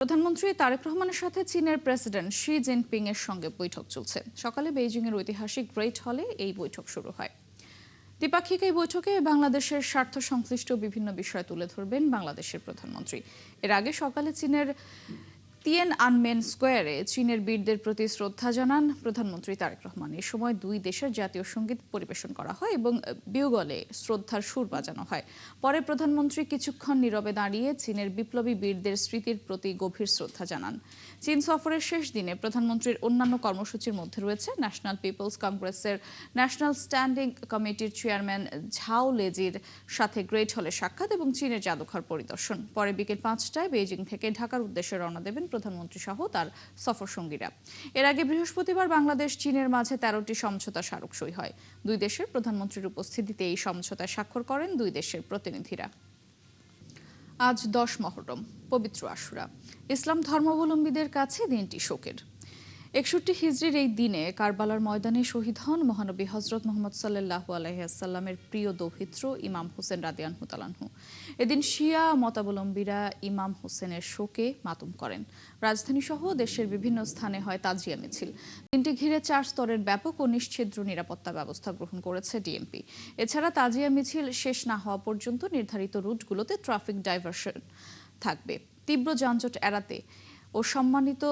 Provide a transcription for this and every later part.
প্রধানমন্ত্রী তারেক রহমানের সাথে চীনের প্রেসিডেন্ট শি জিনপিং এর সঙ্গে বৈঠক চলছে। সকালে বেইজিং এর ঐতিহাসিক গ্রেট হলে এই বৈঠক শুরু হয়। দ্বিপাক্ষিক এই বৈঠকে বাংলাদেশের স্বার্থ সংশ্লিষ্ট বিভিন্ন বিষয় তুলে ধরবেন বাংলাদেশের প্রধানমন্ত্রী। এর আগে সকালে চীনের তিয়ানআনমেন স্কোয়ারে চীনের বীরদের প্রতি শ্রদ্ধা জানান প্রধানমন্ত্রী তারেক রহমান। এ সময় দুই দেশের জাতীয় সঙ্গীত পরিবেশন করা হয় এবং বিউগলে শ্রদ্ধার সুর বাজানো হয়। পরে প্রধানমন্ত্রী কিছুক্ষণ নীরবে দাঁড়িয়ে চীনের বিপ্লবী বীরদের স্মৃতির প্রতি গভীর শ্রদ্ধা জানান। চীন সফরের শেষ দিনে প্রধানমন্ত্রীর অন্যান্য কর্মসূচির মধ্যে রয়েছে ন্যাশনাল পিপলস কংগ্রেসের ন্যাশনাল স্ট্যান্ডিং কমিটির চেয়ারম্যান ঝাও লেজির সাথে গ্রেট হলে সাক্ষাৎ এবং চীনের জাদুঘর পরিদর্শন। পরে বিকেল 5টায় বেইজিং থেকে ঢাকার উদ্দেশ্যে রওনা দেবেন প্রধানমন্ত্রী সহ তার সফর সঙ্গীরা। এর আগে বৃহস্পতিবার বাংলাদেশ চীনের মাঝে 13টি সমঝোতা স্মারক সই হয়। দুই দেশের প্রধানমন্ত্রীর উপস্থিতিতে এই সমঝোতায় স্বাক্ষর করেন দুই দেশের প্রতিনিধিরা। আজ 10 মহরম, পবিত্র আশুরা। ইসলাম ধর্মাবলম্বীদের কাছে দিনটি শোকের। 61 হিজরির এই দিনে কারবালার ময়দানে শহীদ হন মহানবী হযরত মুহাম্মদ সাল্লাল্লাহু আলাইহি ওয়াসাল্লামের প্রিয় দৌহিত্র ইমাম হোসেন রাদিয়াল্লাহু তাআলা আনহু। এদিন শিয়া মতাবলম্বীরা ইমাম হোসেনের শোকে মাতম করেন। রাজধানী সহ দেশের বিভিন্ন স্থানে হয় তাজিয়া মিছিল। দিনটি ঘিরে 4 স্তরের ব্যাপক ও নিশ্ছিদ্র নিরাপত্তা ব্যবস্থা গ্রহণ করেছে ডিএমপি। এছাড়া তাজিয়া মিছিল শেষ না হওয়া পর্যন্ত নির্ধারিত রুটগুলোতে ট্রাফিক ডাইভারশন থাকবে। তীব্র যানজট এড়াতে ও সম্মানিত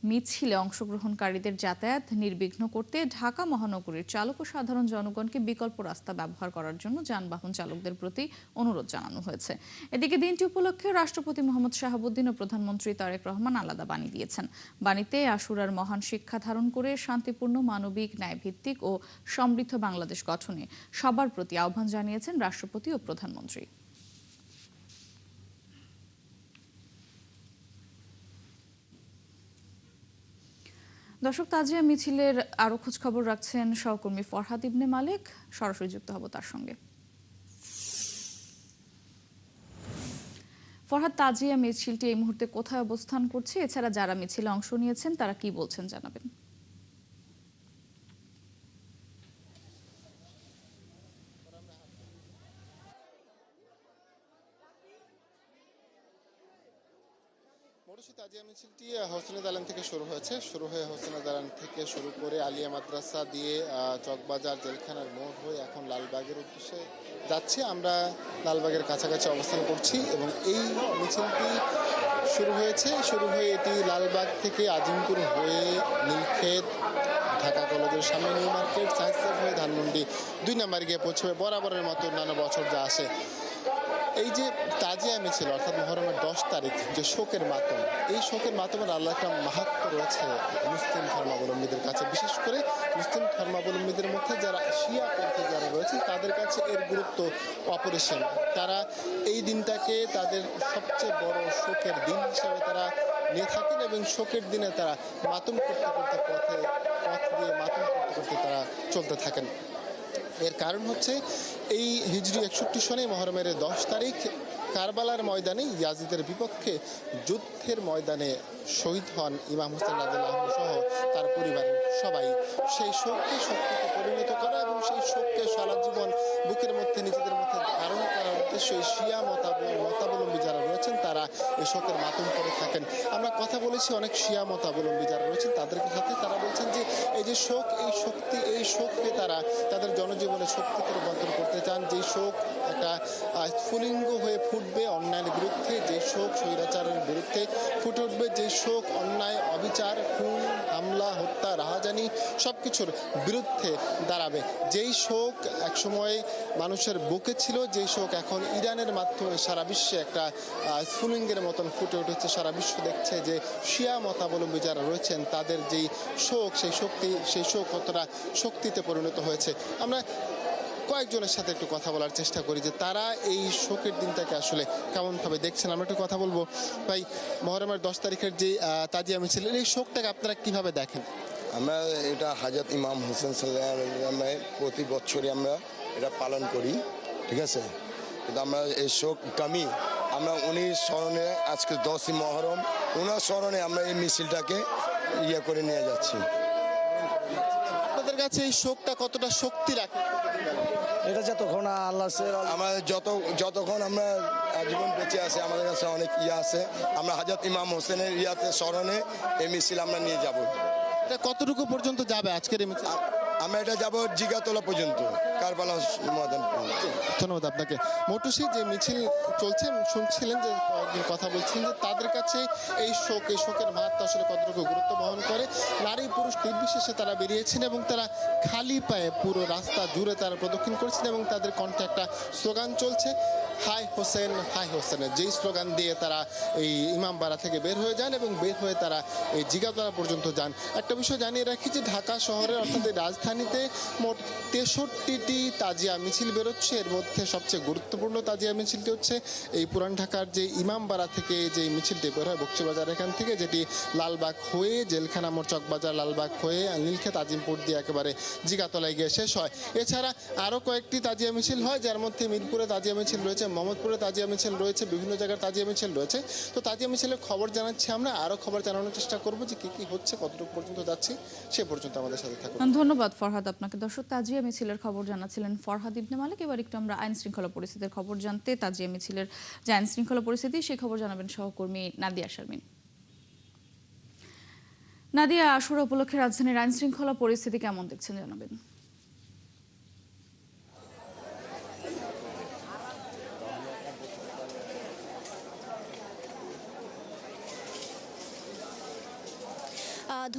মিছিলে অংশগ্রহণকারীদের যাতায়াত নির্বিঘ্ন করতে ঢাকা মহানগরীর চালক ও সাধারণ জনগণকে বিকল্প রাস্তা ব্যবহার করার জন্য যানবাহন চালকদের প্রতি অনুরোধ জানানো হয়েছে। এদিকে দিনটি উপলক্ষে রাষ্ট্রপতি মোহাম্মদ শাহাবুদ্দিন ও প্রধানমন্ত্রী তারেক রহমান আলাদা বাণী দিয়েছেন। বাণীতে আশুরার মহান শিক্ষা ধারণ করে শান্তিপূর্ণ, মানবিক, ন্যায়ভিত্তিক ও সমৃদ্ধ বাংলাদেশ গঠনে সবার প্রতি আহ্বান জানিয়েছেন রাষ্ট্রপতি ও প্রধানমন্ত্রী। দর্শক, তাজিয়া মিছিলের আরো খোঁজ খবর রাখছেন সহকর্মী ফরহাদ ইবনে মালেক। সরাসরি যুক্ত হব তার সঙ্গে। ফরহাদ, তাজিয়া মিছিলটি এই মুহূর্তে কোথায় অবস্থান করছে? এছাড়া যারা মিছিলে অংশ নিয়েছেন তারা কি বলছেন জানাবেন। তাজিয়া মিছিলটি হোসেনের দালান থেকে শুরু হয়ে হোসেনের দালান থেকে শুরু করে আলিয়া মাদ্রাসা দিয়ে চকবাজার জেলখানার মোড় হয়ে এখন লালবাগের উদ্দেশ্যে যাচ্ছে। আমরা লালবাগের কাছাকাছি অবস্থান করছি এবং এই মিছিলটি শুরু হয়ে এটি লালবাগ থেকে আজিমপুর হয়ে নীলক্ষেত, ঢাকা কলেজের সামনে নিউ মার্কেট, সায়েন্স হয়ে ধানমন্ডি 2 নম্বর গিয়ে পৌঁছবে বরাবরের মতো অন্যান্য বছর যা আসে। এই যে তাজিয়া মিছিল অর্থাৎ মহরমের 10 তারিখ যে শোকের মাতম, এই শোকের মাতমের আল্লাহ একটা মাহাত্ম্য রয়েছে মুসলিম ধর্মাবলম্বীদের কাছে। বিশেষ করে মুসলিম ধর্মাবলম্বীদের মধ্যে যারা শিয়া পন্থী যারা রয়েছে তাদের কাছে এর গুরুত্ব অপরিসীম। তারা এই দিনটাকে তাদের সবচেয়ে বড় শোকের দিন হিসেবে তারা নিয়ে থাকেন এবং শোকের দিনে তারা মাতম করতে করতে পথ দিয়ে মাতম করতে করতে তারা চলতে থাকেন। এর কারণ হচ্ছে এই হিজরি 61 সনে মহরমের 10 তারিখ কারবালার ময়দানে ইয়াজিদের বিপক্ষে যুদ্ধের ময়দানে শহীদ হন ইমাম হোসেন রাদিয়াল্লাহু আনহু সহ তার পরিবারের সবাই। সেই শোককে শক্তিতে পরিণত করা এবং সেই শোককে সারা জীবন বুকের মধ্যে নিজেদের মধ্যে ধারণ করার উদ্দেশ্যে শিয়া মতাবলম্বী যারা রয়েছেন তারা এই শোকের মাতম করে থাকেন। আমরা কথা বলেছি অনেক শিয়া মতাবলম্বী যারা রয়েছেন তাদের সাথে, তারা বলছেন যে এই যে শোক, এই শোককে তারা তাদের জনজীবনে শক্তিতে রূপান্তর করতে চান। যে শোক একটা স্ফুলিঙ্গ হয়ে ফুটবে অন্যায়ের বিরুদ্ধে, যে শোক স্বৈরাচারের বিরুদ্ধে ফুটে উঠবে, যে শোক অন্যায়, অবিচার, খুন, হামলা, হত্যা, রাহাজানি সবকিছুর বিরুদ্ধে দাঁড়াবে। যেই শোক একসময় মানুষের বুকে ছিল, যেই শোক এখন ইরানের মাধ্যমে সারা বিশ্বে একটা স্ফুলিঙ্গের মতন ফুটে উঠেছে। সারা বিশ্ব দেখছে যে শিয়া মতাবলম্বী যারা রয়েছেন তাদের যেই শোক, সেই শোক কতটা শক্তিতে পরিণত হয়েছে। আমরা কয়েকজনের সাথে একটু কথা বলার চেষ্টা করি যে তারা এই শোকের দিনটাকে আসলে কেমনভাবে দেখছেন। আমরা একটু কথা বলবো। ভাই, মহরমের 10 তারিখের যে তাজিয়া মিছিল, এই শোকটাকে আপনারা কিভাবে দেখেন? আমরা এটা হযরত ইমাম হোসেন সাল্লাল্লাহু আলাইহি ওয়াসাল্লামের প্রতি বছরই আমরা এটা পালন করি, ঠিক আছে। কিন্তু আমরা এই শোক কমই আমরা উনি স্মরণে আজকে 10ই মহরম ওনার স্মরণে আমরা এই মিছিলটাকে করে নিয়ে যাচ্ছি। আপনাদের কাছে এই শোকটা কতটা শক্তি রাখে? এটা যতক্ষণ আল্লাহ আমাদের যতক্ষণ আমরা জীবন বেঁচে আছি আমাদের কাছে অনেক আছে। আমরা হযরত ইমাম হোসেনের স্মরণে এই মিছিল আমরা নিয়ে যাব। এটা কতটুকু পর্যন্ত যাবে আজকের এই মিছিল? আমরা এটা যাব জিগাতলা পর্যন্ত, কারবালা ময়দান পর্যন্ত। ধন্যবাদ আপনাকে। মৌটুসী, যে মিছিল চলছে শুনছিলেন যে কয়েকদিন কথা বলছিলেন যে তাদের কাছে এই শোকের মাহাত্ম্য আসলে কতটুকু গুরুত্ব বহন করে। নারী পুরুষ নির্বিশেষে তারা বেরিয়েছেন এবং তারা খালি পায়ে পুরো রাস্তা জুড়ে তারা প্রদক্ষিণ করছেন এবং তাদের কণ্ঠে একটা স্লোগান চলছে, হাই হোসেন হাই হোসেনের, যেই স্লোগান দিয়ে তারা এই ইমামবাড়া থেকে বের হয়ে যান এবং বের হয়ে তারা এই জিগাতলা পর্যন্ত যান। একটা বিষয় জানিয়ে রাখি যে ঢাকা শহরে অর্থাৎ এই রাজধানীতে মোট 63টি তাজিয়া মিছিল বেরোচ্ছে। এর মধ্যে সবচেয়ে গুরুত্বপূর্ণ তাজিয়া মিছিলটি হচ্ছে এই পুরান ঢাকার যে ইমামবাড়া থেকে যে মিছিলটি বের হয় বকশীবাজার এখান থেকে, যেটি লালবাগ হয়ে জেলখানা মোড় চকবাজার লালবাগ হয়ে নীলক্ষেত আজিমপুর দিয়ে একেবারে জিগাতলায় গিয়ে শেষ হয়। এছাড়া আরও কয়েকটি তাজিয়া মিছিল হয়, যার মধ্যে মিরপুরে তাজিয়া মিছিল রয়েছে, মোহাম্মদপুরে তাজিয়া মিছিল রয়েছে, বিভিন্ন জায়গার তাজিয়া মিছিল রয়েছে। তো তাজিয়া মিছিলের খবর জানাচ্ছি আমরা, আরও খবর জানানোর চেষ্টা করবো যে কী কী হচ্ছে, কতটুকু পর্যন্ত যাচ্ছি, সে পর্যন্ত আমাদের সাথে থাকুন। ধন্যবাদ ফরহাদ আপনাকে। দর্শক, তাজিয়া মিছিলের খবর জানাচ্ছিলেন ফরহাদ ইবনে মালিক। এবার একটু আমরা আইন শৃঙ্খলা পরিস্থিতির খবর জানতে তাজিয়া মিছিলের যে আইন শৃঙ্খলা পরিস্থিতি সেই খবর জানাবেন সহকর্মী নাদিয়া শারমিন। নাদিয়া, আশুরা উপলক্ষে রাজধানীর আইন শৃঙ্খলা পরিস্থিতি কেমন দেখছেন জানাবেন।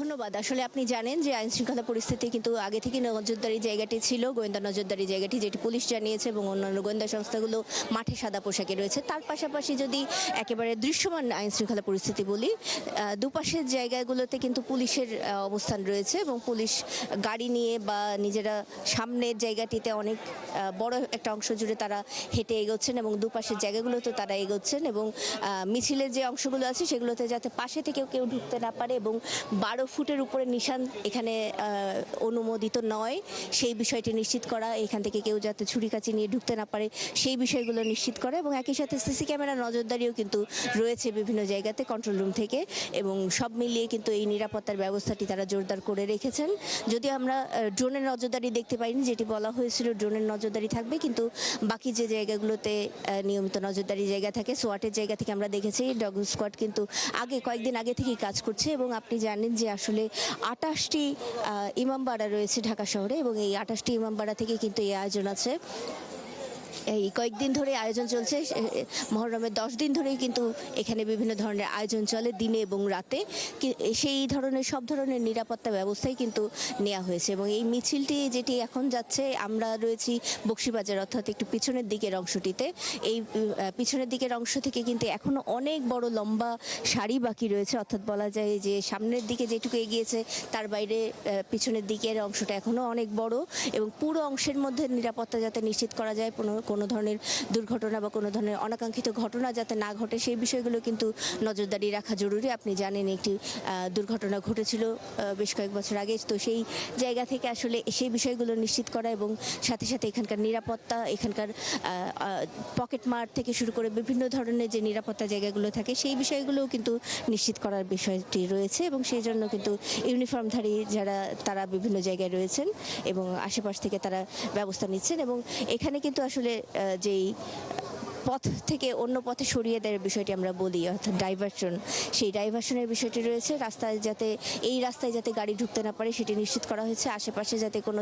ধন্যবাদ। আসলে আপনি জানেন যে আইন শৃঙ্খলা পরিস্থিতি কিন্তু আগে থেকে নজরদারি জায়গাটি ছিল, গোয়েন্দা নজরদারি জায়গাটি, যেটি পুলিশ জানিয়েছে এবং অন্যান্য গোয়েন্দা সংস্থাগুলো মাঠে সাদা পোশাকে রয়েছে। তার পাশাপাশি যদি একেবারে দৃশ্যমান আইন শৃঙ্খলা পরিস্থিতি বলি, দুপাশের জায়গাগুলোতে কিন্তু পুলিশের অবস্থান রয়েছে এবং পুলিশ গাড়ি নিয়ে বা নিজেরা সামনের জায়গাটিতে অনেক বড় একটা অংশ জুড়ে তারা হেঁটে এগোচ্ছেন এবং দুপাশের জায়গাগুলোতে তারা এগোচ্ছেন এবং মিছিলের যে অংশগুলো আছে সেগুলোতে যাতে পাশে থেকেও কেউ ঢুকতে না পারে এবং 12 ফুটের উপরে নিশান এখানে অনুমোদিত নয় সেই বিষয়টি নিশ্চিত করা, এখান থেকে কেউ যাতে ছুরিকাচি নিয়ে ঢুকতে না পারে সেই বিষয়গুলো নিশ্চিত করা এবং একই সাথে সিসি ক্যামেরা নজরদারিও কিন্তু রয়েছে বিভিন্ন জায়গাতে কন্ট্রোল রুম থেকে এবং সব মিলিয়ে কিন্তু এই নিরাপত্তার ব্যবস্থাটি তারা জোরদার করে রেখেছেন। যদিও আমরা ড্রোনের নজরদারি দেখতে পাইনি, যেটি বলা হয়েছিল ড্রোনের নজরদারি থাকবে, কিন্তু বাকি যে জায়গাগুলোতে নিয়মিত নজরদারি জায়গা থাকে, সোয়াটের জায়গা থেকে আমরা দেখেছি ডগ স্কোয়াড কিন্তু কয়েকদিন আগে থেকেই কাজ করছে এবং আপনি জানেন যে আসলে 28টি ইমামবাড়া রয়েছে ঢাকা শহরে এবং এই 28টি ইমামবাড়া থেকে কিন্তু এই আয়োজন আছে। এই কয়েকদিন ধরে আয়োজন চলছে, মহররমের 10 দিন ধরেই কিন্তু এখানে বিভিন্ন ধরনের আয়োজন চলে দিনে এবং রাতে। সেই ধরনের সব ধরনের নিরাপত্তা ব্যবস্থাই কিন্তু নেওয়া হয়েছে এবং এই মিছিলটি যেটি এখন যাচ্ছে, আমরা রয়েছি বকশীবাজার অর্থাৎ একটু পিছনের দিকের অংশটিতে। এই পিছনের দিকের অংশ থেকে কিন্তু এখনো অনেক বড় লম্বা সারি বাকি রয়েছে, অর্থাৎ বলা যায় যে সামনের দিকে যেটুকু এগিয়েছে তার বাইরে পিছনের দিকের অংশটা এখনো অনেক বড় এবং পুরো অংশের মধ্যে নিরাপত্তা যাতে নিশ্চিত করা যায়, কোনো ধরনের দুর্ঘটনা বা কোনো ধরনের অনাকাঙ্ক্ষিত ঘটনা যাতে না ঘটে সেই বিষয়গুলো কিন্তু নজরদারি রাখা জরুরি। আপনি জানেন একটি দুর্ঘটনা ঘটেছিল বেশ কয়েক বছর আগে, তো সেই জায়গা থেকে আসলে সেই বিষয়গুলো নিশ্চিত করা এবং সাথে সাথে এখানকার নিরাপত্তা, এখানকার পকেট মার থেকে শুরু করে বিভিন্ন ধরনের যে নিরাপত্তা জায়গাগুলো থাকে সেই বিষয়গুলোও কিন্তু নিশ্চিত করার বিষয়টি রয়েছে এবং সেই জন্য কিন্তু ইউনিফর্মধারী যারা তারা বিভিন্ন জায়গায় রয়েছেন এবং আশেপাশ থেকে তারা ব্যবস্থা নিচ্ছেন এবং এখানে কিন্তু আসলে যেই পথ থেকে অন্য পথে সরিয়ে দেওয়ার বিষয়টি আমরা বলি, অর্থাৎ ডাইভারশন, সেই ডাইভারশনের বিষয়টি রয়েছে। এই রাস্তায় যাতে গাড়ি ঢুকতে না পারে সেটি নিশ্চিত করা হয়েছে, আশেপাশে যাতে কোনো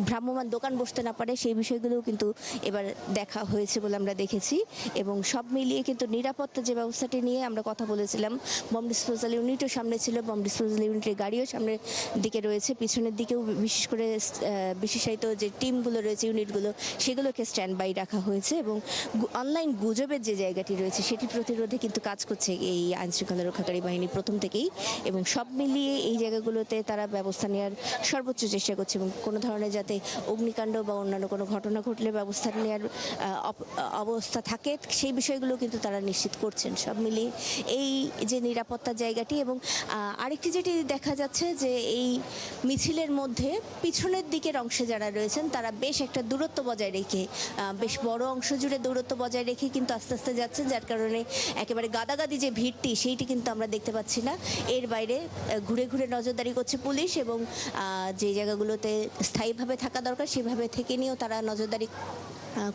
ভ্রাম্যমান দোকান বসতে না পারে সেই বিষয়গুলোও কিন্তু এবার দেখা হয়েছে বলে আমরা দেখেছি এবং সব মিলিয়ে কিন্তু নিরাপত্তা যে ব্যবস্থাটি নিয়ে আমরা কথা বলেছিলাম, বম ডিসপোজাল ইউনিটও সামনে ছিল, বম ডিসপোজাল ইউনিটের গাড়িও সামনের দিকে রয়েছে, পিছনের দিকেও বিশেষ করে বিশেষায়িত যে টিমগুলো রয়েছে, ইউনিটগুলো, সেগুলোকে স্ট্যান্ড বাই রাখা হয়েছে এবং অনলাইন গুজবের যে জায়গাটি রয়েছে সেটি প্রতিরোধে কিন্তু কাজ করছে এই আইনশৃঙ্খলা রক্ষাকারী বাহিনী প্রথম থেকেই এবং সব মিলিয়ে এই জায়গাগুলোতে তারা ব্যবস্থা নেওয়ার সর্বোচ্চ চেষ্টা করছে এবং কোনো ধরনের যাতে অগ্নিকাণ্ড বা অন্যান্য কোনো ঘটনা ঘটলে ব্যবস্থা নেওয়ার অবস্থা থাকে সেই বিষয়গুলো কিন্তু তারা নিশ্চিত করছেন। সব মিলিয়ে এই যে নিরাপত্তার জায়গাটি এবং আরেকটি যেটি দেখা যাচ্ছে যে এই মিছিলের মধ্যে পিছনের দিকের অংশে যারা রয়েছেন তারা বেশ একটা দূরত্ব বজায় রেখে বেশ বেশ বড় অংশ জুড়ে দূরত্ব বজায় রেখে কিন্তু আস্তে আস্তে যাচ্ছেন, যার কারণে একেবারে গাদাগাদি যে ভিড়টি সেইটি কিন্তু আমরা দেখতে পাচ্ছি না। এর বাইরে ঘুরে ঘুরে নজরদারি করছে পুলিশ, এবং যে জায়গাগুলোতে স্থায়ীভাবে থাকা দরকার সেভাবে থেকে নিয়েও তারা নজরদারি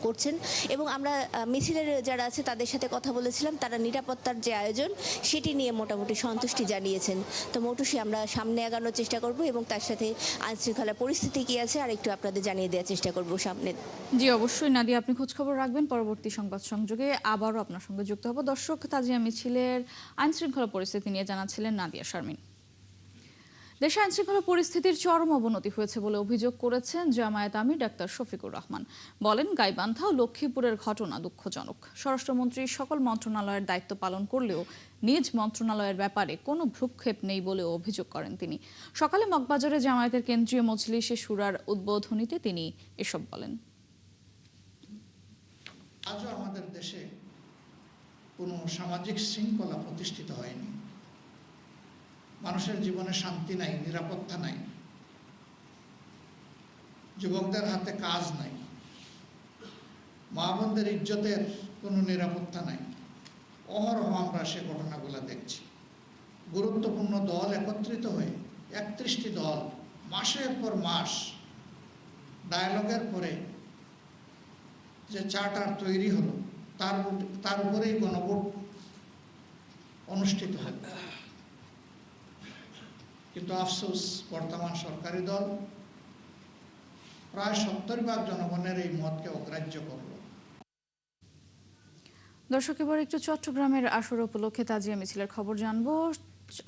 করছেন। এবং আমরা মিছিলের যারা আছে তাদের সাথে কথা বলেছিলাম, তারা নিরাপত্তার যে আয়োজন সেটি নিয়ে মোটামুটি সন্তুষ্টি জানিয়েছেন। তো মোটুসি আমরা সামনে আগানোর চেষ্টা করব এবং তার সাথে আইনশৃঙ্খলা পরিস্থিতি কী আছে আর একটু আপনাদের জানিয়ে দেওয়ার চেষ্টা করব সামনে। জি অবশ্যই নাদিয়া, আপনি খোঁজখবর রাখবেন, পরবর্তী সংবাদ সংযোগে আবারও আপনার সঙ্গে যুক্ত হব। দর্শক, তাজিয়া মিছিলের আইনশৃঙ্খলা পরিস্থিতি নিয়ে জানাচ্ছিলেন নাদিয়া শারমিন। দেশে আইনশৃঙ্খলা পরিস্থিতির চরম অবনতি হয়েছে বলে অভিযোগ করেছেন জামায়াত আমির ডাক্তার শফিকুর রহমান। বলেন, গাইবান্ধা ও লক্ষ্মীপুরের ঘটনা দুঃখজনক। স্বরাষ্ট্রমন্ত্রী সকল মন্ত্রণালয়ের দায়িত্ব পালন করলেও নিজ মন্ত্রণালয়ের ব্যাপারে কোনো ভ্রুক্ষেপ নেই বলেও অভিযোগ করেন তিনি। সকালে মগবাজারে জামায়াতের কেন্দ্রীয় মজলিসে শুরার উদ্বোধনীতে তিনি এসব বলেন। আজও আমাদের দেশে কোনো সামাজিক শৃঙ্খলা প্রতিষ্ঠিত হয়নি। মানুষের জীবনে শান্তি নাই, নিরাপত্তা নাই, যুবকদের হাতে কাজ নাই, মা বোনদের ইজ্জতের কোনো নিরাপত্তা নাই। অহরহ আমরা সে ঘটনাগুলো দেখছি। গুরুত্বপূর্ণ দল একত্রিত হয়ে 31টি দল মাসের পর মাস ডায়ালগের পরে যে চার্টার তৈরি হলো তার উপরেই গণভোট অনুষ্ঠিত হল। কিন্তু আফসোস, বর্তমান সরকারি দল প্রায় 70% জনগণের এই মতকে অগ্রাহ্য করল। দর্শক, এবার একটু চট্টগ্রামের আসর উপলক্ষে তাজিয়া মিছিলের খবর জানবো।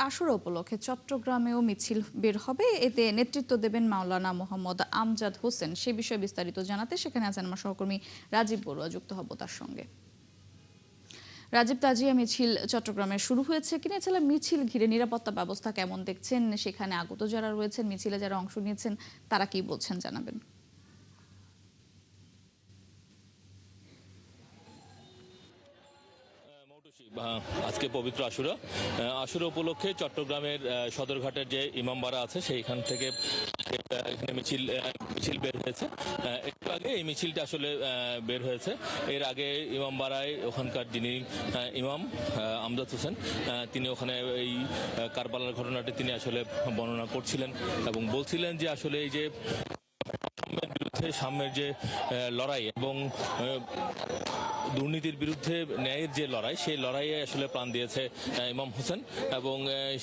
আসর উপলক্ষে চট্টগ্রামেও মিছিল বের হবে, এতে নেতৃত্ব দেবেন মাওলানা মোহাম্মদ আমজাদ হোসেন। সে বিষয়ে বিস্তারিত জানাতে সেখানে আছেন আমার সহকর্মী রাজীব বড়ুয়া, যুক্ত হব তার সঙ্গে। রাজীব, তাজিয়া মিছিল চট্টগ্রামে শুরু হয়েছে কিনা, এছাড়া মিছিল ঘিরে নিরাপত্তা ব্যবস্থা কেমন দেখছেন, সেখানে আগত যারা রয়েছেন, মিছিলে যারা অংশ নিয়েছেন তারা কি বলছেন জানাবেন। আজকে পবিত্র আশুরা উপলক্ষে চট্টগ্রামের সদরঘাটের যে ইমামবাড়া আছে সেইখান থেকে এখানে মিছিল বের হয়েছে। একটু আগে এই মিছিলটা আসলে বের হয়েছে। এর আগে ইমামবাড়ায় ওখানকার যিনি ইমাম আমজাদ হোসেন, তিনি ওখানে এই কারবালার ঘটনাটি তিনি আসলে বর্ণনা করছিলেন এবং বলছিলেন যে আসলে এই যে সাম্যের যে লড়াই এবং দুর্নীতির বিরুদ্ধে ন্যায়ের যে লড়াই, সেই লড়াইয়ে আসলে প্রাণ দিয়েছে ইমাম হোসেন এবং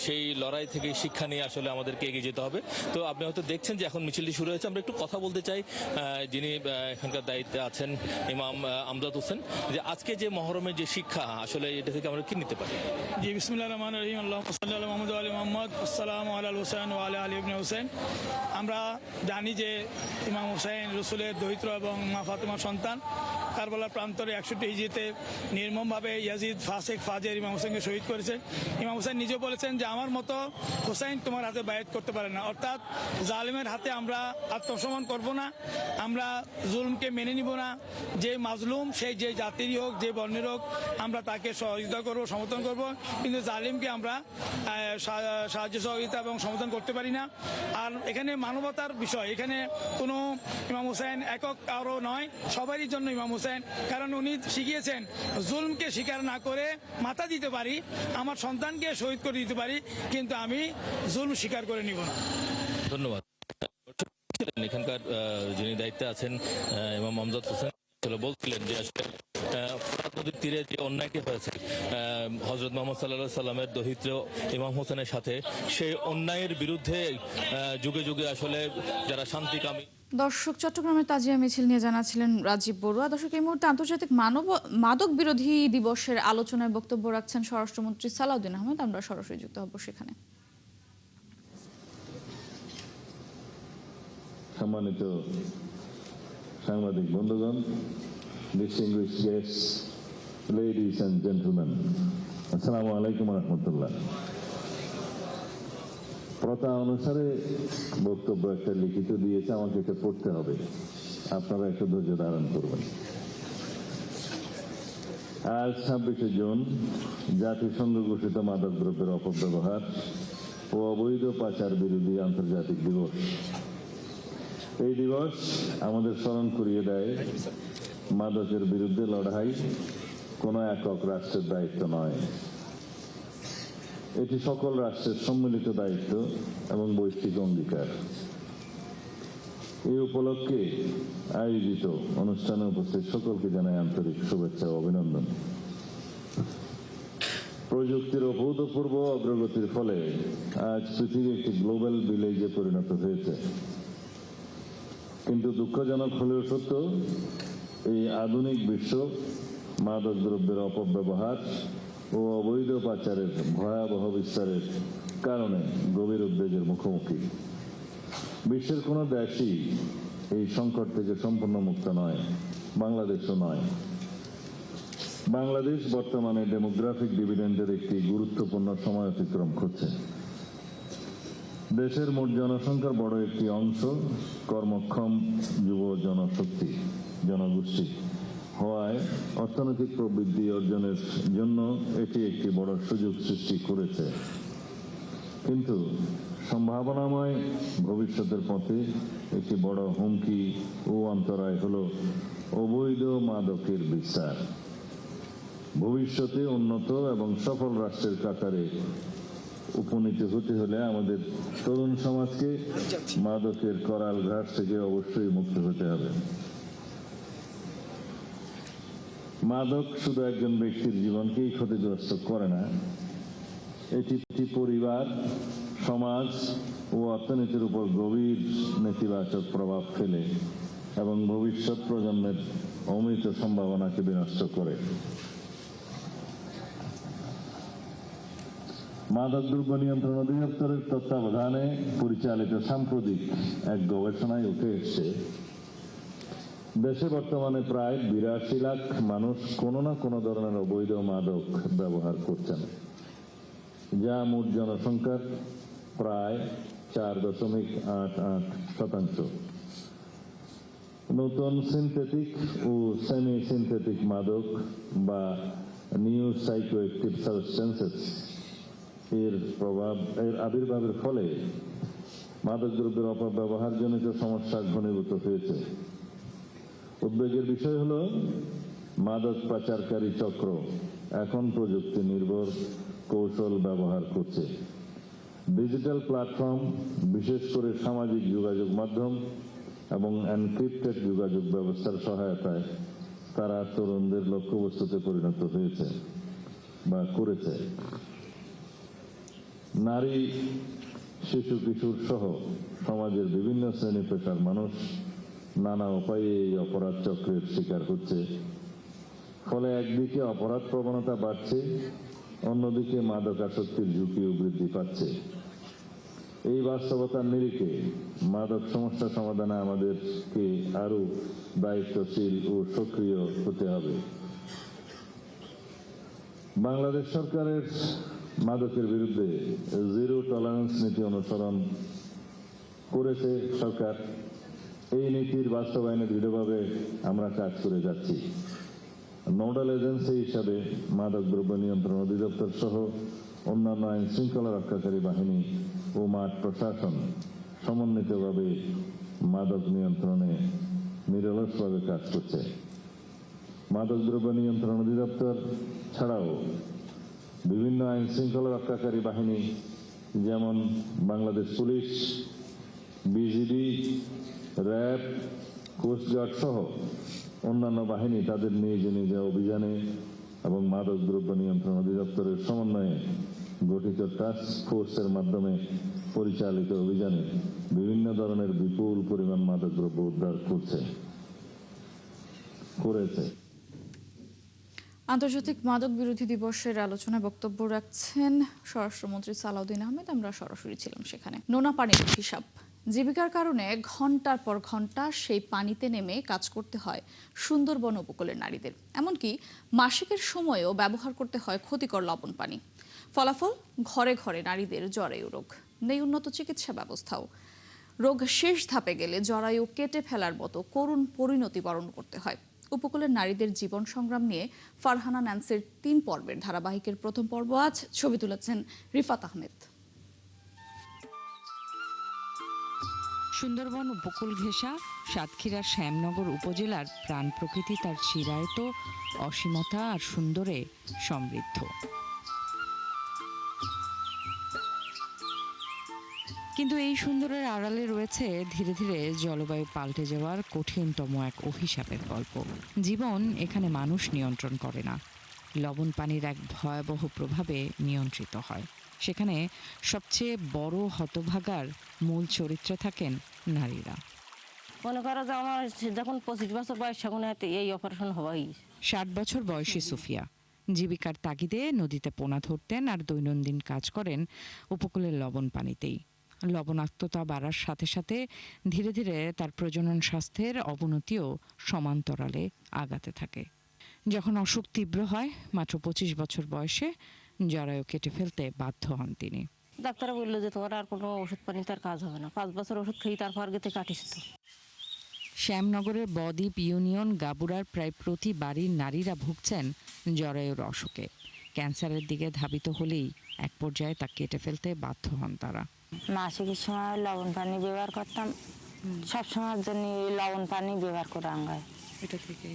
সেই লড়াই থেকে শিক্ষা নিয়ে আসলে আমাদেরকে এগিয়ে যেতে হবে। তো আপনি হয়তো দেখছেন যে এখন মিছিলটি শুরু হয়েছে। আমরা একটু কথা বলতে চাই যিনি এখানকার দায়িত্বে আছেন, ইমাম আমজাদ হোসেন, যে আজকে যে মহরমের যে শিক্ষা আসলে এটা থেকে আমরা কি নিতে পারি। জি, বিসমিল্লাহির রহমানির রহিম। আল্লাহুম্মা সাল্লি আলা মুহাম্মাদ ওয়া আলি মুহাম্মাদ। আসসালামু আলাল হোসেন ওয়া আলা আলি ইবনে হোসেন। আমরা জানি যে ইমাম হোসেন রসুলের দহিত্র এবং মা ফাতেমার সন্তান। কারবালার প্রান্তরে 61 হিজরিতে নির্মমভাবে ইয়াজিদ ফাসেক ফাজের ইমাম হোসেনকে শহীদ করেছেন। ইমাম হোসেন নিজে বলেছেন যে আমার মতো হোসেন তোমার হাতে বায়াত করতে পারে না, অর্থাৎ জালিমের হাতে আমরা আত্মসমর্পণ করব না, আমরা জুলুমকে মেনে নিব না। যে মাজলুম, সেই যে জাতিরই হোক, যে বর্ণের হোক, আমরা তাকে সহযোগিতা করব, সমর্থন করব, কিন্তু জালিমকে আমরা সাহায্য সহযোগিতা এবং সমর্থন করতে পারি না। আর এখানে মানবতার বিষয়, এখানে কোনো ইমাম হোসেন একক কারো নয়, সবারই জন্য ইমাম হোসেন। কারণ উনি শিখিয়েছেন জুলমকে স্বীকার না করে মাথা দিতে পারি, আমার সন্তানকে শহীদ করে দিতে পারি, কিন্তু আমি জুলম স্বীকার করে নিব না। ধন্যবাদ। এখানকার যিনি দায়িত্বে আছেন ইমাম আমজাদ হোসেন বলছিলেন যে আসলে ফোরাত নদীর তীরে যে অন্যায়টি হয়েছে হযরত মুহাম্মদ সাল্লাল্লাহু আলাইহি সাল্লামের দহিত্র ইমাম হোসেনের সাথে, সেই অন্যায়ের বিরুদ্ধে যুগে যুগে আসলে যারা শান্তিকামী। দর্শক, চট্টগ্রামের তাজিয়া মিছিল নিয়ে জানাচ্ছিলেন রাজীব বড়ুয়া। দর্শক, এই মুহূর্তে আন্তর্জাতিক মাদক বিরোধী দিবসের আলোচনায় বক্তব্য রাখছেন স্বরাষ্ট্রমন্ত্রী সালাউদ্দিন আহমেদ। আমরা সরাসরি যুক্ত হব সেখানে। সম্মানিত সাংবাদিক বন্ধুগণ, distinguished guests, ladies and gentlemen, আসসালামু আলাইকুম ওয়া রাহমাতুল্লাহ। প্রথা অনুসারে বক্তব্য একটা লিখিত দিয়েছে, আমাকে এটা পড়তে হবে, আপনারা একটু ধৈর্য ধারণ করবেন। আজ 26শে জুন জাতিসংঘ ঘোষিত মাদক দ্রব্যের অপব্যবহার ও অবৈধ পাচার বিরোধী আন্তর্জাতিক দিবস। এই দিবস আমাদের স্মরণ করিয়ে দেয় মাদকের বিরুদ্ধে লড়াই কোনো একক রাষ্ট্রের দায়িত্ব নয়, এটি সকল রাষ্ট্রের সম্মিলিত দায়িত্ব এবং বৈশ্বিক অঙ্গীকার। এই উপলক্ষে আয়োজিত অনুষ্ঠানে উপস্থিত সকলকে জানাই আন্তরিক শুভেচ্ছা ও অভিনন্দন। প্রযুক্তির অভূতপূর্ব অগ্রগতির ফলে আজ পৃথিবী একটি গ্লোবাল ভিলেজে পরিণত হয়েছে, কিন্তু দুঃখজনক হলেও সত্য, এই আধুনিক বিশ্ব মাদক দ্রব্যের অপব্যবহার ও অবৈধ পাচারের ভয়াবহ বিস্তারের কারণে গভীর উদ্বেগের মুখোমুখি। বিশ্বের কোনো দেশই এই সংকট থেকে সম্পূর্ণ মুক্ত নয়, বাংলাদেশও নয়। বাংলাদেশ বর্তমানে ডেমোগ্রাফিক ডিভিডেন্ডের একটি গুরুত্বপূর্ণ সময় অতিক্রম করছে। দেশের মোট জনসংখ্যার বড় একটি অংশ কর্মক্ষম যুব জনগোষ্ঠী হওয়ায় অর্থনৈতিক প্রবৃদ্ধি অর্জনের জন্য এটি একটি বড় সুযোগ সৃষ্টি করেছে, কিন্তু সম্ভাবনাময় ভবিষ্যতের পথে একটি বড় হুমকি ও অন্তরায় হল অবৈধ মাদকের বিস্তার। ভবিষ্যতে উন্নত এবং সফল রাষ্ট্রের কাতারে উপনীত হতে হলে আমাদের তরুণ সমাজকে মাদকের করাল ঘাট থেকে অবশ্যই মুক্ত হতে হবে। মাদক শুধু একজন ব্যক্তির জীবনকেই ক্ষতিগ্রস্ত করে না, এটি পরিবার, সমাজ ও অর্থনীতির উপর গভীর নেতিবাচক প্রভাব ফেলে এবং ভবিষ্যৎ প্রজন্মের অমৃত সম্ভাবনাকে বিনষ্ট করে। মাদক দ্রব্য নিয়ন্ত্রণ অধিদপ্তরের তত্ত্বাবধানে পরিচালিত সাম্প্রতিক এক গবেষণায় উঠে এসেছে, দেশে বর্তমানে প্রায় ৮২ লাখ মানুষ কোনো না কোনো ধরনের অবৈধ মাদক ব্যবহার করছেন, যা মোট জনসংখ্যার প্রায় ৪.৮৮%। নতুন সিনথেটিক ও সেমি সিনথেটিক মাদক বা নিউ সাইকোঅ্যাক্টিভ সাবস্টেন্সেস এর আবির্ভাবের ফলে মাদকদ্রব্যের অপব্যবহারজনিত সমস্যা ঘনীভূত হয়েছে। উদ্বেগের বিষয় হল মাদক পাচারকারী চক্র এখন প্রযুক্তি নির্ভর কৌশল ব্যবহার করছে। ডিজিটাল প্ল্যাটফর্ম, বিশেষ করে সামাজিক যোগাযোগ মাধ্যম এবং এনক্রিপ্টেড যোগাযোগ ব্যবস্থার সহায়তায় তারা তরুণদের লক্ষ্যবস্তুতে পরিণত হয়েছে বা করেছে। নারী, শিশু, কিশোর সহ সমাজের বিভিন্ন শ্রেণী পেশার মানুষ নানা উপায়ে এই অপরাধ চক্রের শিকার হচ্ছে। ফলে একদিকে অপরাধ প্রবণতা বাড়ছে, অন্যদিকে মাদকাসক্তির ঝুঁকিও বৃদ্ধি পাচ্ছে। এই বাস্তবতার নিরিখে মাদক সমস্যা সমাধানে আমাদেরকে আরো দায়িত্বশীল ও সক্রিয় হতে হবে। বাংলাদেশ সরকারের মাদকের বিরুদ্ধে জিরো টলারেন্স নীতি অনুসরণ করেছে সরকার। এই নীতির বাস্তবায়নে দৃঢ়ভাবে আমরা কাজ করে যাচ্ছি। নোডাল এজেন্সি হিসাবে মাদক দ্রব্য নিয়ন্ত্রণ অধিদপ্তর সহ অন্যান্য আইন শৃঙ্খলা রক্ষাকারী বাহিনী ও মাঠ প্রশাসন সমন্বিতভাবে মাদক নিয়ন্ত্রণে নিরলসভাবে কাজ করছে। মাদক দ্রব্য নিয়ন্ত্রণ অধিদপ্তর ছাড়াও বিভিন্ন আইন শৃঙ্খলা রক্ষাকারী বাহিনী যেমন Bangladesh police, BGB, RAB, coast guard সহ অন্যান্য বাহিনী তাদের নিজ নিজ অভিযানে এবং মাদক দ্রব্য নিয়ন্ত্রণ অধিদপ্তরের সমন্বয়ে গঠিত টাস্ক ফোর্সের মাধ্যমে পরিচালিত অভিযানে বিভিন্ন ধরনের বিপুল পরিমাণ মাদক দ্রব্য উদ্ধার করেছে। আন্তর্জাতিক মাদক বিরোধী দিবসের আলোচনায় বক্তব্য রাখছেন স্বরাষ্ট্রমন্ত্রী সালাউদ্দিন আহমেদ। আমরা সরাসরি ছিলাম সেখানে। নোনা পানির হিসাব, জীবিকার কারণে ঘন্টার পর ঘন্টা সেই পানিতে নেমে কাজ করতে হয় সুন্দরবন উপকূলের নারীদের। এমনকি মাসিকের সময়ও ব্যবহার করতে হয় ক্ষতিকর লবণ পানি। ফলাফল, ঘরে ঘরে নারীদের জরায়ু রোগ, নেই উন্নত চিকিৎসা ব্যবস্থাও। রোগ শেষ ধাপে গেলে জরায়ু কেটে ফেলার মতো করুণ পরিণতি বরণ করতে হয়। উপকূলের নারীদের জীবন সংগ্রাম নিয়ে ফারহানা ন্যান্সির ৩ পর্বের ধারাবাহিকের প্রথম পর্ব আজ। ছবি তুলেছেন রিফাত আহমেদ। সুন্দরবন উপকূল ঘেঁষা সাতক্ষীরার শ্যামনগর উপজেলার প্রাণ প্রকৃতি তার চিরায়ত অসীমতা আর সুন্দরে সমৃদ্ধ। কিন্তু এই সুন্দরের আড়ালে রয়েছে ধীরে ধীরে জলবায়ু পাল্টে যাওয়ার কঠিনতম এক অভিশাপের গল্প। জীবন এখানে মানুষ নিয়ন্ত্রণ করে না, লবণ পানির এক ভয়াবহ প্রভাবে নিয়ন্ত্রিত হয়। সেখানে সবচেয়ে বড় হতভাগার মূল চরিত্রে থাকেন নারীরা। মনে করো যে আমার যখন 25 বছর বয়স তখন এই অপারেশন হওয়াই। 60 বছর বয়সী সুফিয়া জীবিকার তাগিদে নদীতে পোনা ধরতেন আর দৈনন্দিন কাজ করেন উপকূলের লবণ পানিতেই। লবণাক্ততা বাড়ার সাথে সাথে ধীরে ধীরে তার প্রজনন স্বাস্থ্যের অবনতিও সমান্তরালে আগাতে থাকে। যখন অসুখ তীব্র হয়, মাত্র 25 বছর বয়সে জরায়ু কেটে ফেলতে বাধ্য হন তিনি। ডাক্তাররা বললো যে তোমার আর কোনো ওষুধ পানি তার কাজ হবে না, 5 বছর ওষুধ খেয়ে তারপর গেতে কাটিস তো। শ্যামনগরের বদ্বীপ ইউনিয়ন গাবুরার প্রায় প্রতি বাড়ির নারীরা ভুগছেন জরায়ুর অসুখে। ক্যান্সারের দিকে ধাবিত হলেই এক পর্যায়ে তা কেটে ফেলতে বাধ্য হন তারা। মাসিকের সময় লবণ পানি ব্যবহার করতাম, সব সময়ের জন্য লবণ পানি ব্যবহার করে আঙ্গায়। এটা থেকে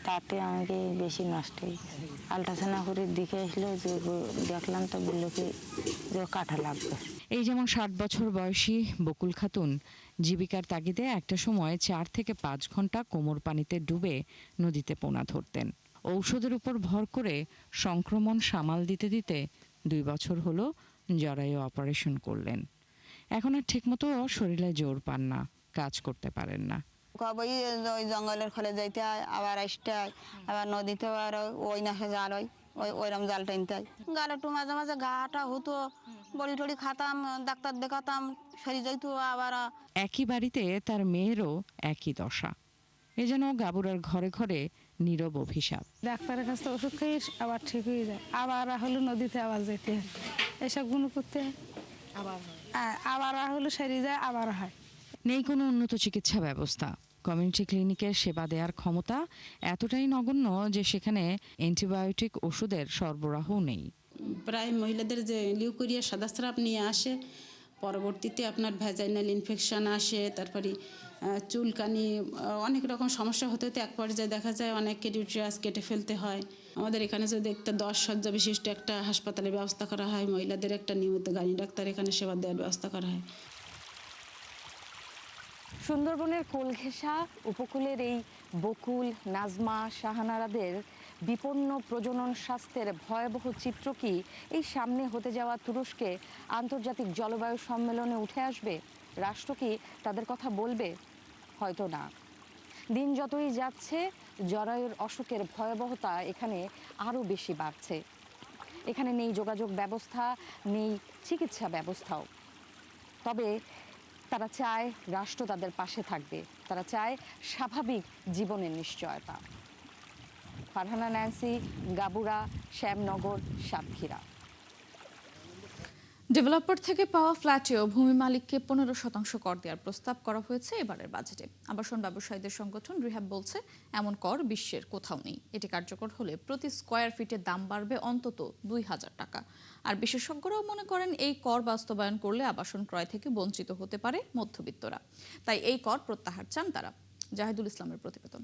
তাতে আমাকে বেশি নষ্ট হয়ে আল্ট্রাসাউন্ড করে দিকে আসলো, যে দেখলাম তো বললো কি যে কাটা লাগবে। এই যেমন 60 বছর বয়সী বকুল খাতুন জীবিকার তাগিদে একটা সময় 4 থেকে 5 ঘন্টা কোমর পানিতে ডুবে নদীতে পোনা ধরতেন। ঔষধের উপর ভর করে সংক্রমণ সামাল দিতে দিতে 2 বছর হলো জরায়ু অপারেশন করলেন। এখন আর ঠিকমতো শরীরে জোর পান না, কাজ করতে পারেন না। কবই ওই জঙ্গলের খোলে যাইতে হয়, আবার আসতে হয়, আবার নদীতে আর ওই নাশে জাল হয়, ওইরকম জাল টানতে হয়। গালে একটু মাঝে মাঝে গাটা হতো, বড়ি টড়ি খাতাম, ডাক্তার দেখাতাম, সরি যাইতো আবার। একই বাড়িতে তার মেয়েরও একই দশা। এ যেন গাবুরার ঘরে ঘরে নীরব অভিশাপ। ডাক্তারের কাছে ওষুধ খেয়ে আবার ঠিক হয়ে যায়, আবার হলো নদীতে আবার যেতে হয়, এসব গুলো করতে আবার হলো সেরে যায়, আবার হয়। নেই কোনো উন্নত চিকিৎসা ব্যবস্থা। কমিউনিটি ক্লিনিকের সেবা দেওয়ার ক্ষমতা এতটাই নগণ্য যে সেখানে অ্যান্টিবায়োটিক ওষুধের সরবরাহও নেই। প্রায় মহিলাদের যে লিউকোরিয়া সাদা স্রাব নিয়ে আসে, পরবর্তীতে আপনার ভ্যাজাইনাল ইনফেকশন আসে, তারপরে চুলকানি, অনেক রকম সমস্যা হতে হতে এক পর্যায়ে দেখা যায় অনেককে ইউটেরাস কেটে ফেলতে হয়। আমাদের এখানে যদি একটা 10 শয্যা বিশিষ্ট একটা হাসপাতালের ব্যবস্থা করা হয়, মহিলাদের একটা নিয়মিত গাড়ি ডাক্তার এখানে সেবা দেওয়ার ব্যবস্থা করা হয়। সুন্দরবনের কোলঘেঁষা উপকূলের এই বকুল, নাজমা, শাহানারাদের বিপন্ন প্রজনন স্বাস্থ্যের ভয়াবহ চিত্র কি এই সামনে হতে যাওয়া তুরস্কে আন্তর্জাতিক জলবায়ু সম্মেলনে উঠে আসবে? রাষ্ট্র কি তাদের কথা বলবে? হয়তো না। দিন যতই যাচ্ছে জরায়ুর অসুখের ভয়াবহতা এখানে আরও বেশি বাড়ছে। এখানে নেই যোগাযোগ ব্যবস্থা, নেই চিকিৎসা ব্যবস্থাও। তবে তারা চায় রাষ্ট্র তাদের পাশে থাকবে, তারা চায় স্বাভাবিক জীবনের নিশ্চয়তা। ফারহানা ন্যান্সি, গাবুরা, শ্যামনগর, সাতক্ষীরা। ডেভেলপার থেকে পাওয়া ফ্ল্যাটেও ভূমি মালিককে 15% কর দেওয়ার প্রস্তাব করা হয়েছে এবারের বাজেটে। আবাসন ব্যবসায়ীদের সংগঠন রিহ্যাব বলছে এমন কর বিশ্বের কোথাও নেই। এটি কার্যকর হলে প্রতি স্কয়ার ফিটের দাম বাড়বে অন্তত 2000 টাকা। আর বিশেষজ্ঞরাও মনে করেন এই কর বাস্তবায়ন করলে আবাসন ক্রয় থেকে বঞ্চিত হতে পারে মধ্যবিত্তরা। তাই এই কর প্রত্যাহার চান তারা। জাহিদুল ইসলামের প্রতিবেদন।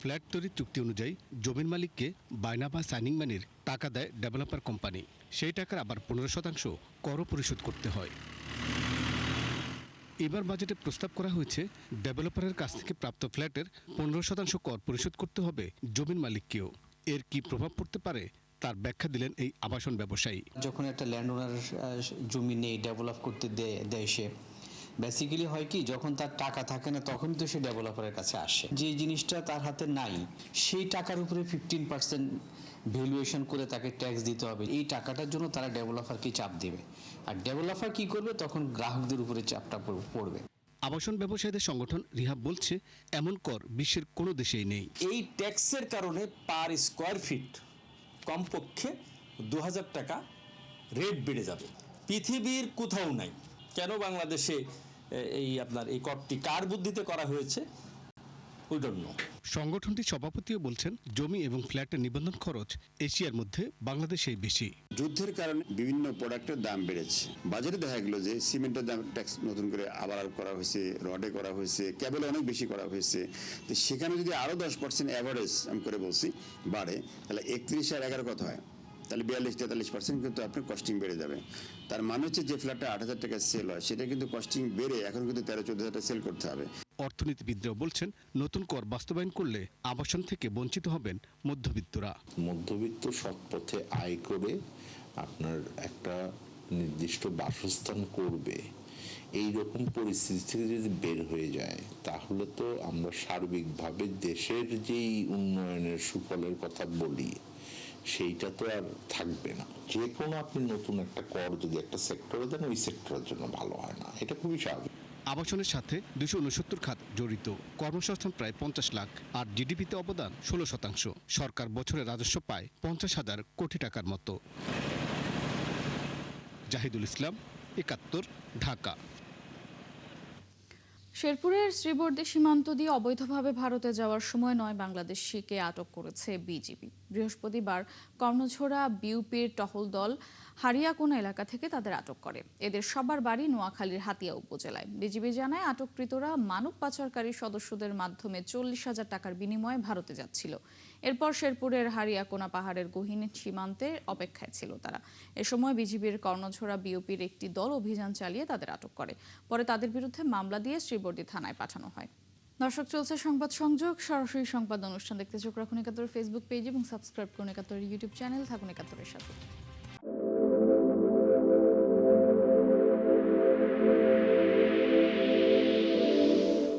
ফ্ল্যাট তৈরির চুক্তি অনুযায়ী জমির মালিককে বায়না বা সাইনিং মানির টাকা দেয় ডেভেলপার কোম্পানি। সেই টাকার আবার 15% করও পরিশোধ করতে হয়। এবার বাজেটে প্রস্তাব করা হয়েছে ডেভেলপারের কাছ থেকে প্রাপ্ত ফ্ল্যাটের 15% কর পরিশোধ করতে হবে জমির মালিককেও। এর কি প্রভাব পড়তে পারে তার ব্যাখ্যা দিলেন এই আবাসন ব্যবসায়ী। যখন একটা ল্যান্ড ওনার জমি নেই, ডেভেলপ করতে দেয় সে, বেসিক্যালি হয় কি, যখন তার টাকা থাকে না তখন তো সে ডেভেলপারের কাছে আসে। যে জিনিসটা তার হাতে নাই সেই টাকার উপরে 15% ভ্যালুয়েশন করে তাকে ট্যাক্স দিতে হবে। এই টাকাটার জন্য তারা ডেভেলপারকে চাপ দেবে, আর ডেভেলপার কি করবে, তখন গ্রাহকদের উপরে চাপটা পড়বে। আবাসন ব্যবসায়ীদের সংগঠন রিহাব বলছে এমন কর বিশ্বের কোনো দেশেই নেই। এই ট্যাক্সের কারণে পার স্কয়ার ফিট কমপক্ষে 2000 টাকা রেট বেড়ে যাবে। পৃথিবীর কোথাও নাই। কেন বাংলাদেশে এই করটি কার বুদ্ধিতে করা হয়েছে? We don't know. সংগঠনটির সভাপতিও বলছেন, জমি এবং ফ্ল্যাটের নিবন্ধন খরচ এশিয়ার মধ্যে বাংলাদেশেই বেশি। যুদ্ধের কারণে বিভিন্ন প্রোডাক্টের দাম বেড়েছে। বাজারে দেখা গেল যে সিমেন্টের দাম ট্যাক্স নতুন করে আবার করা হয়েছে, রডে করা হয়েছে, কেবলে অনেক বেশি করা হয়েছে। তো সেখানে যদি আরো 10% অ্যাভারেজ আমি করে বলছি বাড়ে, তাহলে 31 আর 11 কত হয়? তাহলে 42-43% কিন্তু আপনার কস্টিং বেড়ে যাবে। তার মানে হচ্ছে যে ফ্ল্যাটটা 8,000 টাকা সেল হয়, সেটা কিন্তু কস্টিং বেড়ে এখন কিন্তু 13-14,000 টাকা সেল করতে হবে। অর্থনীতিবিদরাও বলছেন, নতুন কর বাস্তবায়ন করলে আবাসন থেকে বঞ্চিত হবেন মধ্যবিত্তরা। মধ্যবিত্ত সৎ পথে আয় করে আপনার একটা নির্দিষ্ট বাসস্থান করবে, এই রকম পরিস্থিতি থেকে যদি বের হয়ে যায়, তাহলে তো আমরা সার্বিকভাবে দেশের যেই উন্নয়নের সুফলের কথা বলি সেইটা তো আর থাকবে না। যে কোনো আপনি নতুন একটা কর যদি একটা সেক্টরে দেন, ওই সেক্টরের জন্য ভালো হয় না, এটা খুবই স্বাভাবিক। আবাসনের সাথে 269 খাত জড়িত, কর্মসংস্থান প্রায় 50 লাখ, আর জিডিপিতে অবদান 16%। সরকার বছরে রাজস্ব পায় 50,000 কোটি টাকার মতো। জাহিদুল ইসলাম, 71, ঢাকা। শেরপুরের শ্রীবর্দী সীমান্ত দিয়ে অবৈধভাবে ভারতে যাওয়ার সময় 9 বাংলাদেশিকে আটক করেছে বিজিবি। বৃহস্পতিবার কর্ণঝোড়া বিউপির টহল দল হারিয়াকোনা এলাকা থেকে তাদের আটক করে। এদের সবার বাড়ি নোয়াখালীর হাতিয়া উপজেলায়। বিজিবি জানায়, আটককৃতরা মানব পাচারকারী সদস্যদের মাধ্যমে 40,000 টাকার বিনিময়ে ভারতে যাচ্ছিল। এরপর শেরপুরের হারিয়াকোনা পাহাড়ের গহীন সীমান্তে অপেক্ষায় ছিল তারা। এ সময় বিজিবির কর্ণঝোড়া বিউপির একটি দল অভিযান চালিয়ে তাদের আটক করে। পরে তাদের বিরুদ্ধে মামলা দিয়ে শ্রীবর্দী থানায় পাঠানো হয়। দর্শক, চলছে সংবাদ সংযোগ। সরাসরি সংবাদ অনুষ্ঠান দেখতে চোখ রাখুন 71 ফেসবুক পেজ এবং সাবস্ক্রাইব করুন 71 ইউটিউব চ্যানেল। থাকুন 71-এর সাথে।